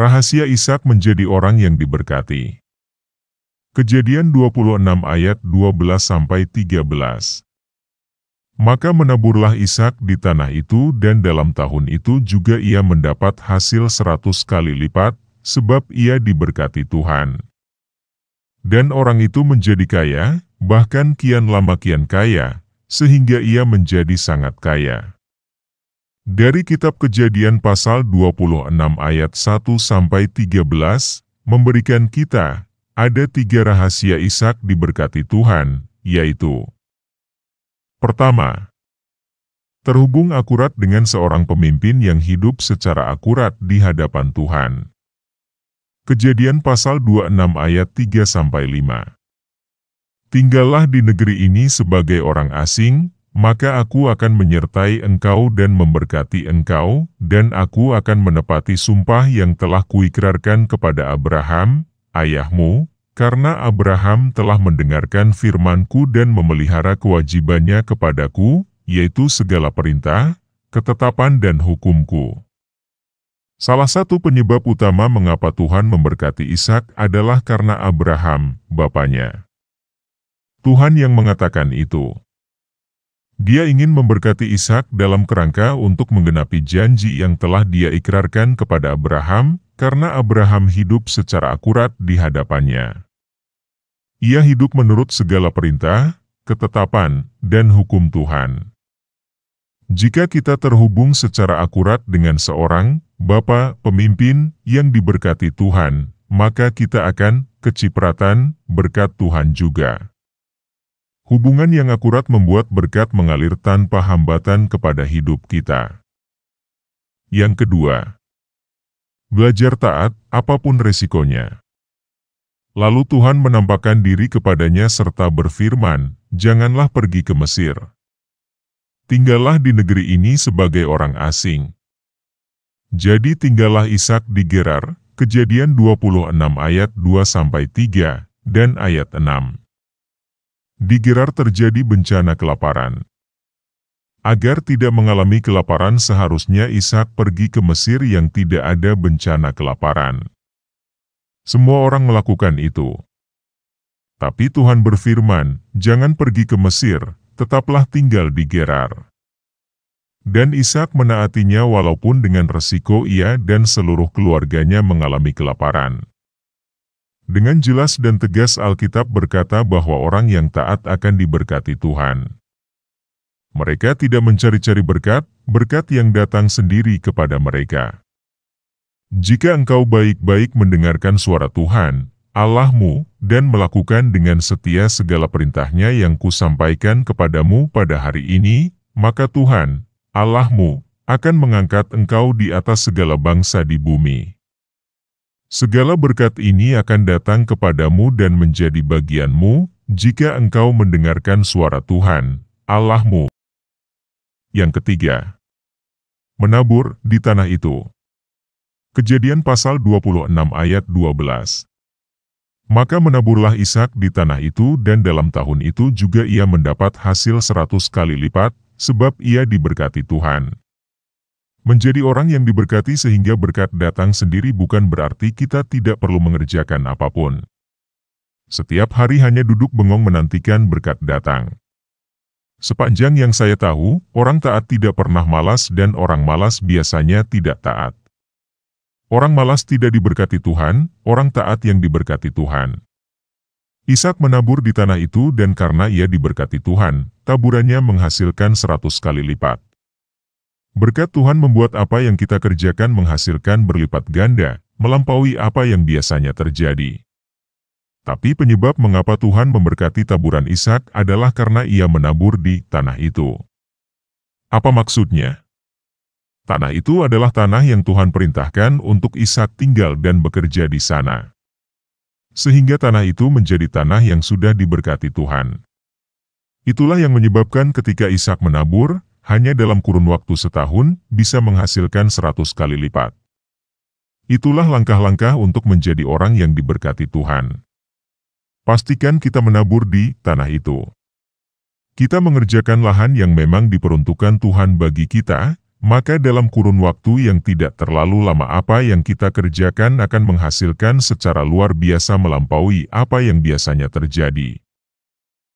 Rahasia Ishak menjadi orang yang diberkati. Kejadian 26 ayat 12-13. Maka menaburlah Ishak di tanah itu dan dalam tahun itu juga ia mendapat hasil 100 kali lipat, sebab ia diberkati Tuhan. Dan orang itu menjadi kaya, bahkan kian lama kian kaya, sehingga ia menjadi sangat kaya. Dari kitab Kejadian pasal 26 ayat 1-13, memberikan kita, ada 3 rahasia Ishak diberkati Tuhan, yaitu: pertama, terhubung akurat dengan seorang pemimpin yang hidup secara akurat di hadapan Tuhan. Kejadian pasal 26 ayat 3-5. Tinggallah di negeri ini sebagai orang asing, maka aku akan menyertai engkau dan memberkati engkau, dan aku akan menepati sumpah yang telah kuikrarkan kepada Abraham, ayahmu, karena Abraham telah mendengarkan firman-Ku dan memelihara kewajibannya kepadaku, yaitu segala perintah, ketetapan dan hukum-Ku. Salah satu penyebab utama mengapa Tuhan memberkati Ishak adalah karena Abraham, bapaknya. Tuhan yang mengatakan itu. Dia ingin memberkati Ishak dalam kerangka untuk menggenapi janji yang telah dia ikrarkan kepada Abraham, karena Abraham hidup secara akurat di hadapannya. Ia hidup menurut segala perintah, ketetapan, dan hukum Tuhan. Jika kita terhubung secara akurat dengan seorang bapa pemimpin yang diberkati Tuhan, maka kita akan kecipratan berkat Tuhan juga. Hubungan yang akurat membuat berkat mengalir tanpa hambatan kepada hidup kita. Yang kedua, belajar taat apapun resikonya. Lalu Tuhan menampakkan diri kepadanya serta berfirman, "Janganlah pergi ke Mesir. Tinggallah di negeri ini sebagai orang asing." Jadi tinggallah Ishak di Gerar, Kejadian 26 ayat 2-3, dan ayat 6. Di Gerar terjadi bencana kelaparan. Agar tidak mengalami kelaparan seharusnya Ishak pergi ke Mesir yang tidak ada bencana kelaparan. Semua orang melakukan itu. Tapi Tuhan berfirman, "Jangan pergi ke Mesir, tetaplah tinggal di Gerar." Dan Ishak menaatinya walaupun dengan resiko ia dan seluruh keluarganya mengalami kelaparan. Dengan jelas dan tegas Alkitab berkata bahwa orang yang taat akan diberkati Tuhan. Mereka tidak mencari-cari berkat, berkat yang datang sendiri kepada mereka. Jika engkau baik-baik mendengarkan suara Tuhan, Allahmu, dan melakukan dengan setia segala perintahnya yang kusampaikan kepadamu pada hari ini, maka Tuhan, Allahmu, akan mengangkat engkau di atas segala bangsa di bumi. Segala berkat ini akan datang kepadamu dan menjadi bagianmu, jika engkau mendengarkan suara Tuhan, Allahmu. Yang ketiga, menabur di tanah itu. Kejadian pasal 26 ayat 12. Maka menaburlah Ishak di tanah itu dan dalam tahun itu juga ia mendapat hasil 100 kali lipat, sebab ia diberkati Tuhan. Menjadi orang yang diberkati sehingga berkat datang sendiri bukan berarti kita tidak perlu mengerjakan apapun. Setiap hari hanya duduk bengong menantikan berkat datang. Sepanjang yang saya tahu, orang taat tidak pernah malas dan orang malas biasanya tidak taat. Orang malas tidak diberkati Tuhan, orang taat yang diberkati Tuhan. Ishak menabur di tanah itu dan karena ia diberkati Tuhan, taburannya menghasilkan 100 kali lipat. Berkat Tuhan membuat apa yang kita kerjakan menghasilkan berlipat ganda, melampaui apa yang biasanya terjadi. Tapi penyebab mengapa Tuhan memberkati taburan Ishak adalah karena ia menabur di tanah itu. Apa maksudnya? Tanah itu adalah tanah yang Tuhan perintahkan untuk Ishak tinggal dan bekerja di sana. Sehingga tanah itu menjadi tanah yang sudah diberkati Tuhan. Itulah yang menyebabkan ketika Ishak menabur, hanya dalam kurun waktu setahun, bisa menghasilkan 100 kali lipat. Itulah langkah-langkah untuk menjadi orang yang diberkati Tuhan. Pastikan kita menabur di tanah itu. Kita mengerjakan lahan yang memang diperuntukkan Tuhan bagi kita, maka dalam kurun waktu yang tidak terlalu lama apa yang kita kerjakan akan menghasilkan secara luar biasa melampaui apa yang biasanya terjadi.